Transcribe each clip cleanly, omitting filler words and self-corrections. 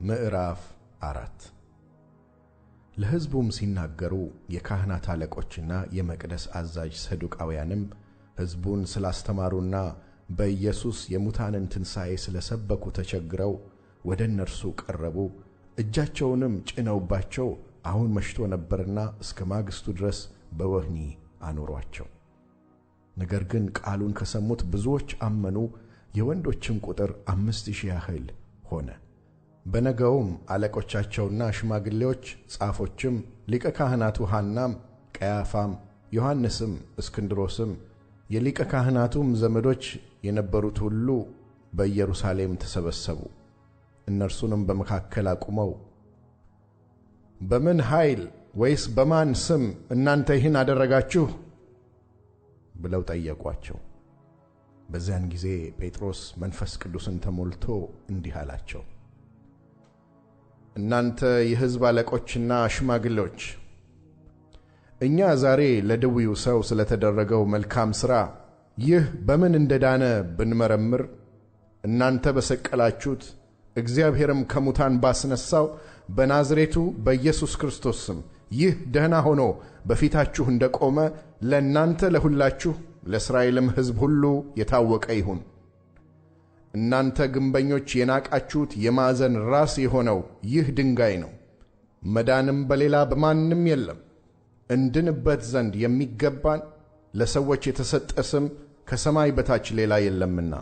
ምዕራፍ 4 ለሕዝቡም ሲናገሩ የካህናት አለቆችና የመቅደስ አዛዥ ሰዱቃውያንም ሕዝቡን ስላስተማሩና በኢየሱስ የሙታንን ትንሣኤ ስለሰበኩ ተቸግረው ወደ እነርሱ ቀረቡ። እጃቸውንም ጭነውባቸው አሁን መሽቶ ነበርና እስከ ማግስቱ ድረስ በወህኒ አኖሯቸው። ነገር ግን ቃሉን ከሰሙት ብዙዎች አመኑ። የወንዶችም ቁጥር 5,000 ያህል ሆነ። በነገውም አለቆቻቸውና ሽማግሌዎች፣ ጻፎችም፣ ሊቀ ካህናቱ ሐናም፣ ቀያፋም፣ ዮሐንስም፣ እስክንድሮስም የሊቀ ካህናቱም ዘመዶች የነበሩት ሁሉ በኢየሩሳሌም ተሰበሰቡ። እነርሱንም በመካከል አቁመው በምን ኃይል ወይስ በማን ስም እናንተ ይህን አደረጋችሁ ብለው ጠየቋቸው። በዚያን ጊዜ ጴጥሮስ መንፈስ ቅዱስን ተሞልቶ እንዲህ አላቸው፣ እናንተ የሕዝብ አለቆችና ሽማግሌዎች፣ እኛ ዛሬ ለድውዩ ሰው ስለተደረገው መልካም ሥራ ይህ በምን እንደዳነ ብንመረምር እናንተ በሰቀላችሁት እግዚአብሔርም ከሙታን ባስነሣው በናዝሬቱ በኢየሱስ ክርስቶስ ስም ይህ ደህና ሆኖ በፊታችሁ እንደቆመ ለእናንተ ለሁላችሁ ለእስራኤልም ሕዝብ ሁሉ የታወቀ ይሁን። እናንተ ግንበኞች የናቃችሁት የማዕዘን ራስ የሆነው ይህ ድንጋይ ነው። መዳንም በሌላ በማንም የለም። እንድንበት ዘንድ የሚገባን ለሰዎች የተሰጠ ስም ከሰማይ በታች ሌላ የለምና።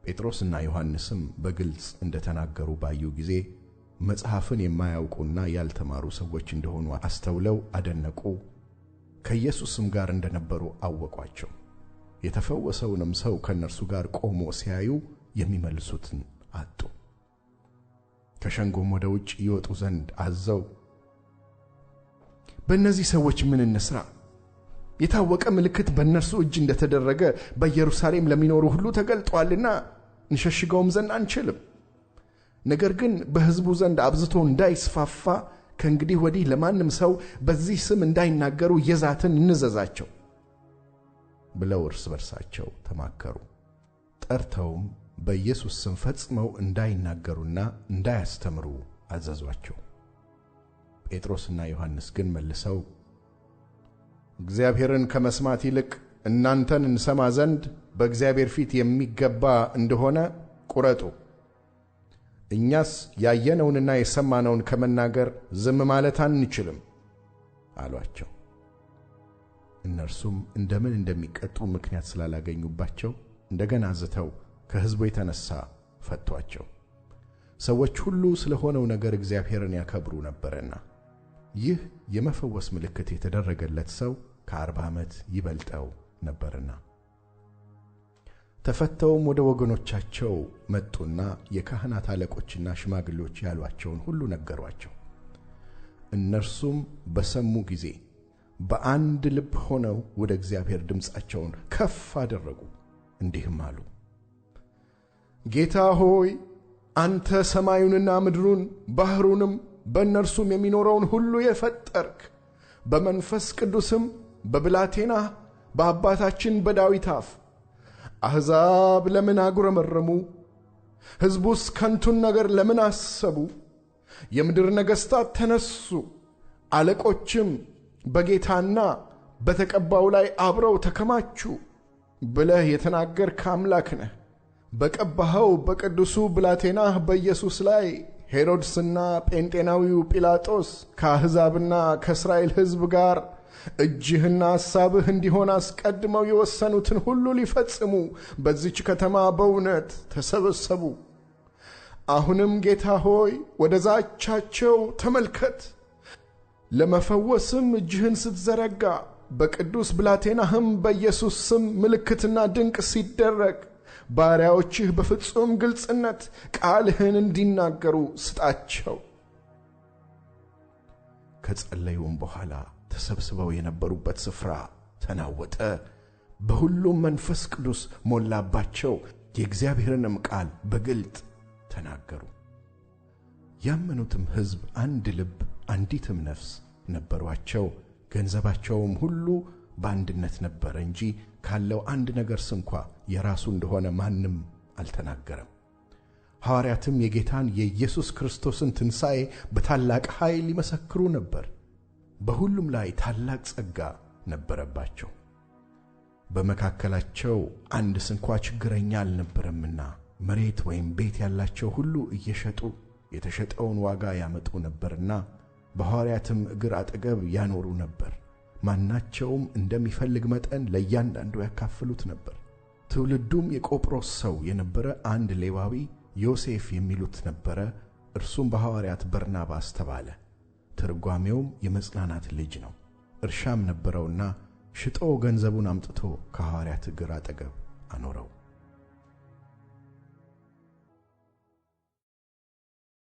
ጴጥሮስና ዮሐንስም በግልጽ እንደተናገሩ ባዩ ጊዜ መጽሐፍን የማያውቁና ያልተማሩ ሰዎች እንደሆኑ አስተውለው አደነቁ። ከኢየሱስም ጋር እንደነበሩ አወቋቸው። የተፈወሰውንም ሰው ከእነርሱ ጋር ቆሞ ሲያዩ የሚመልሱትን አጡ። ከሸንጎም ወደ ውጭ ይወጡ ዘንድ አዘው በእነዚህ ሰዎች ምን እንሥራ? የታወቀ ምልክት በእነርሱ እጅ እንደተደረገ በኢየሩሳሌም ለሚኖሩ ሁሉ ተገልጧልና እንሸሽገውም ዘንድ አንችልም። ነገር ግን በሕዝቡ ዘንድ አብዝቶ እንዳይስፋፋ ከእንግዲህ ወዲህ ለማንም ሰው በዚህ ስም እንዳይናገሩ የዛትን እንዘዛቸው ብለው እርስ በርሳቸው ተማከሩ። ጠርተውም በኢየሱስ ስም ፈጽመው እንዳይናገሩና እንዳያስተምሩ አዘዟቸው። ጴጥሮስና ዮሐንስ ግን መልሰው እግዚአብሔርን ከመስማት ይልቅ እናንተን እንሰማ ዘንድ በእግዚአብሔር ፊት የሚገባ እንደሆነ ቁረጡ። እኛስ ያየነውንና የሰማነውን ከመናገር ዝም ማለት አንችልም አሏቸው። እነርሱም እንደምን እንደሚቀጡ ምክንያት ስላላገኙባቸው እንደገና ዝተው ከሕዝቡ የተነሣ ፈቷቸው። ሰዎች ሁሉ ስለሆነው ነገር እግዚአብሔርን ያከብሩ ነበርና። ይህ የመፈወስ ምልክት የተደረገለት ሰው ከ40 ዓመት ይበልጠው ነበርና። ተፈተውም ወደ ወገኖቻቸው መጡና የካህናት አለቆችና ሽማግሌዎች ያሏቸውን ሁሉ ነገሯቸው። እነርሱም በሰሙ ጊዜ በአንድ ልብ ሆነው ወደ እግዚአብሔር ድምፃቸውን ከፍ አደረጉ፣ እንዲህም አሉ፣ ጌታ ሆይ አንተ ሰማዩንና ምድሩን ባሕሩንም በእነርሱም የሚኖረውን ሁሉ የፈጠርክ በመንፈስ ቅዱስም በብላቴናህ በአባታችን በዳዊት አፍ አሕዛብ ለምን አጉረመረሙ? ሕዝቡስ ከንቱን ነገር ለምን አሰቡ? የምድር ነገሥታት ተነሱ፣ አለቆችም በጌታና በተቀባው ላይ አብረው ተከማቹ ብለህ የተናገርክ አምላክ ነህ። በቀባኸው በቅዱሱ ብላቴናህ በኢየሱስ ላይ ሄሮድስና ጴንጤናዊው ጲላጦስ ከአሕዛብና ከእስራኤል ሕዝብ ጋር እጅህና ሐሳብህ እንዲሆን አስቀድመው የወሰኑትን ሁሉ ሊፈጽሙ በዚች ከተማ በእውነት ተሰበሰቡ። አሁንም ጌታ ሆይ ወደ ዛቻቸው ተመልከት። ለመፈወስም እጅህን ስትዘረጋ በቅዱስ ብላቴናህም በኢየሱስ ስም ምልክትና ድንቅ ሲደረግ ባሪያዎችህ በፍጹም ግልጽነት ቃልህን እንዲናገሩ ስጣቸው። ከጸለዩም በኋላ ተሰብስበው የነበሩበት ስፍራ ተናወጠ። በሁሉም መንፈስ ቅዱስ ሞላባቸው፣ የእግዚአብሔርንም ቃል በግልጥ ተናገሩ። ያመኑትም ሕዝብ አንድ ልብ አንዲትም ነፍስ ነበሯቸው። ገንዘባቸውም ሁሉ በአንድነት ነበረ እንጂ ካለው አንድ ነገር ስንኳ የራሱ እንደሆነ ማንም አልተናገረም። ሐዋርያትም የጌታን የኢየሱስ ክርስቶስን ትንሣኤ በታላቅ ኃይል ይመሰክሩ ነበር። በሁሉም ላይ ታላቅ ጸጋ ነበረባቸው። በመካከላቸው አንድ ስንኳ ችግረኛ አልነበረምና መሬት ወይም ቤት ያላቸው ሁሉ እየሸጡ የተሸጠውን ዋጋ ያመጡ ነበርና በሐዋርያትም እግር አጠገብ ያኖሩ ነበር። ማናቸውም እንደሚፈልግ መጠን ለእያንዳንዱ ያካፍሉት ነበር። ትውልዱም የቆጵሮስ ሰው የነበረ አንድ ሌዋዊ ዮሴፍ የሚሉት ነበረ። እርሱም በሐዋርያት በርናባስ ተባለ። ትርጓሜውም የመጽናናት ልጅ ነው። እርሻም ነበረውና ሽጦ ገንዘቡን አምጥቶ ከሐዋርያት እግር አጠገብ አኖረው።